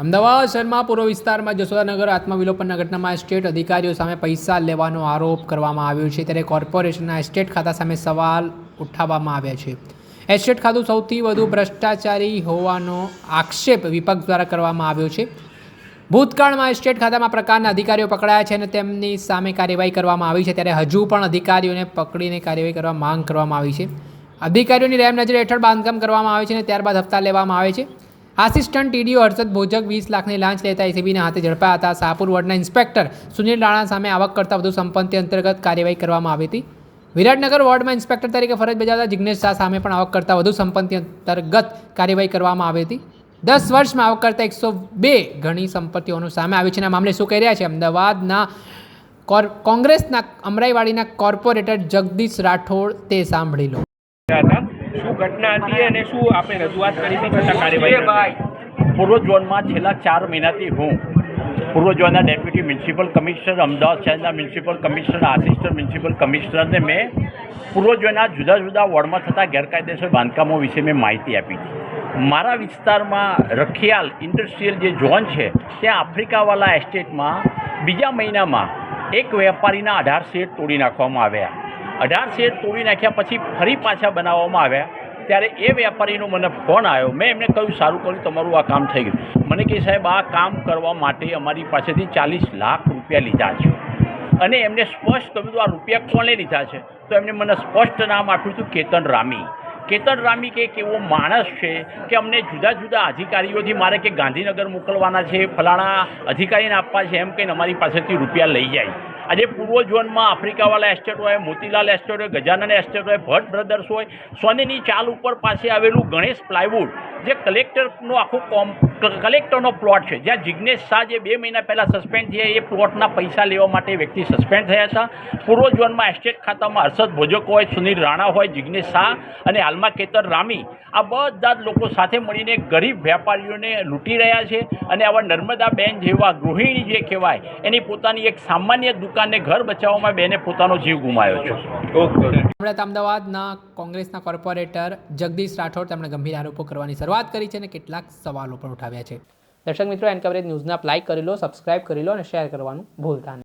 અમદાવાદ શહેરમાં પૂર્વ વિસ્તારમાં જશોદાનગર આત્મવિલોપનના ઘટનામાં એસ્ટેટ અધિકારીઓ સામે પૈસા લેવાનો આરોપ કરવામાં આવ્યો છે, ત્યારે કોર્પોરેશનના એસ્ટેટ ખાતા સામે સવાલ ઉઠાવવામાં આવ્યા છે. એસ્ટેટ ખાતું સૌથી વધુ ભ્રષ્ટાચારી હોવાનો આક્ષેપ વિપક્ષ દ્વારા કરવામાં આવ્યો છે. ભૂતકાળમાં એસ્ટેટ ખાતામાં પ્રકારના અધિકારીઓ પકડાયા છે અને તેમની સામે કાર્યવાહી કરવામાં આવી છે, ત્યારે હજુ પણ અધિકારીઓને પકડીને કાર્યવાહી કરવા માંગ કરવામાં આવી છે. અધિકારીઓની રહેમ નજર હેઠળ બાંધકામ કરવામાં આવે છે અને ત્યારબાદ હપ્તા લેવામાં આવે છે. આસિસ્ટન્ટ ટીડીઓ હર્ષદ ભોજક 20 લાખની લાંચ લેતા એસીબીના હાથે ઝડપાયા હતા. શાહપુર વોર્ડના ઇન્સ્પેક્ટર સુનિલ રાણા સામે આવક કરતાં વધુ સંપત્તિ અંતર્ગત કાર્યવાહી કરવામાં આવી હતી. વિરાટનગર વોર્ડમાં ઇન્સ્પેક્ટર તરીકે ફરજ બજાવતા જિગ્નેશ શાહ સામે પણ આવક કરતાં વધુ સંપત્તિ અંતર્ગત કાર્યવાહી કરવામાં આવી હતી. 10 વર્ષમાં આવક કરતાં 102 ગણી સંપત્તિઓનું સામે આવી છે. આ મામલે શું કહી રહ્યા છે અમદાવાદના કોંગ્રેસના અમરાઈવાડીના કોર્પોરેટર જગદીશ રાઠોડ, તે સાંભળી લો. શું ઘટના હતી અને શું આપણે રજૂઆત કરી હતી છતાં કાર્યવાહી? પૂર્વ ઝોનમાં છેલ્લા 4 મહિનાથી હું પૂર્વ ઝોનના ડેપ્યુટી મ્યુનિસિપલ કમિશનર, અમદાવાદ શહેરના મ્યુનિસિપલ કમિશનર, આસિસ્ટન્ટ મ્યુનિસિપલ કમિશનરને મેં પૂર્વ ઝોનના જુદા જુદા વોર્ડમાં થતા ગેરકાયદેસર બાંધકામો વિશે મેં માહિતી આપી હતી. મારા વિસ્તારમાં રખિયાલ ઇન્ડસ્ટ્રીયલ જે ઝોન છે ત્યાં આફ્રિકાવાલા એસ્ટેટમાં બીજા મહિનામાં એક વેપારીના 18 શેડ તોડી નાખવામાં આવ્યા. 18 શેડ તોડી નાખ્યા પછી ફરી પાછા બનાવવામાં આવ્યા. ત્યારે એ વેપારીનો મને ફોન આવ્યો. મેં એમને કહ્યું, સારું કર્યું, તમારું આ કામ થઈ ગયું. મને કહે, સાહેબ, આ કામ કરવા માટે અમારી પાસેથી 40 લાખ રૂપિયા લીધા છે. અને એમને સ્પષ્ટ કહ્યું આ રૂપિયા કોણે લીધા છે, તો એમને મને સ્પષ્ટ નામ આપ્યું હતું કેતન રામી. કેતન રામી કે એક એવો માણસ છે કે અમને જુદા જુદા અધિકારીઓથી મારે કે ગાંધીનગર મોકલવાના છે, ફલાણા અધિકારીને આપવા છે, એમ કહીને અમારી પાસેથી રૂપિયા લઈ જાય. આજે પૂર્વ ઝોનમાં આફ્રિકાવાલા એસ્ટેટ હોય, મોતીલાલ એસ્ટેટ હોય, ગજાનન એસ્ટેટ હોય, ભટ્ટ બ્રધર્સ હોય, સોનેની ચાલ ઉપર પાસે આવેલું ગણેશ પ્લાયવુડ, જે કલેક્ટરનો આખો કલેક્ટરનો પ્લોટ છે, જ્યાં જિગ્નેશ શાહ જે 2 મહિના પહેલાં સસ્પેન્ડ થયા, એ પ્લોટના પૈસા લેવા માટે વ્યક્તિ સસ્પેન્ડ થયા હતા. પૂર્વ ઝોનમાં એસ્ટેટ ખાતામાં હર્ષદ ભોજક હોય, સુનિલ રાણા હોય, જિગ્નેશ શાહ અને હાલમાં કેતન રામી, આ બધા જ લોકો સાથે મળીને ગરીબ વેપારીઓને લૂંટી રહ્યા છે. અને આવા નર્મદાબેન જેવા ગૃહિણી જે કહેવાય, એની પોતાની એક સામાન્ય દુકાનને ઘર બચાવવામાં બેને પોતાનો જીવ ગુમાવ્યો છે. અમદાવાદના કોંગ્રેસના કોર્પોરેટર જગદીશ રાઠોડ તેમણે ગંભીર આરોપો કરવાની શરૂઆત કરી છે અને કેટલાક સવાલો પણ ઉઠાવ્યા છે. દર્શક મિત્રો, એન કવરેજ ન્યૂઝને આપ લાઈક કરી લો, સબસ્ક્રાઇબ કરી લો અને શેર કરવાનું ભૂલતા નહીં.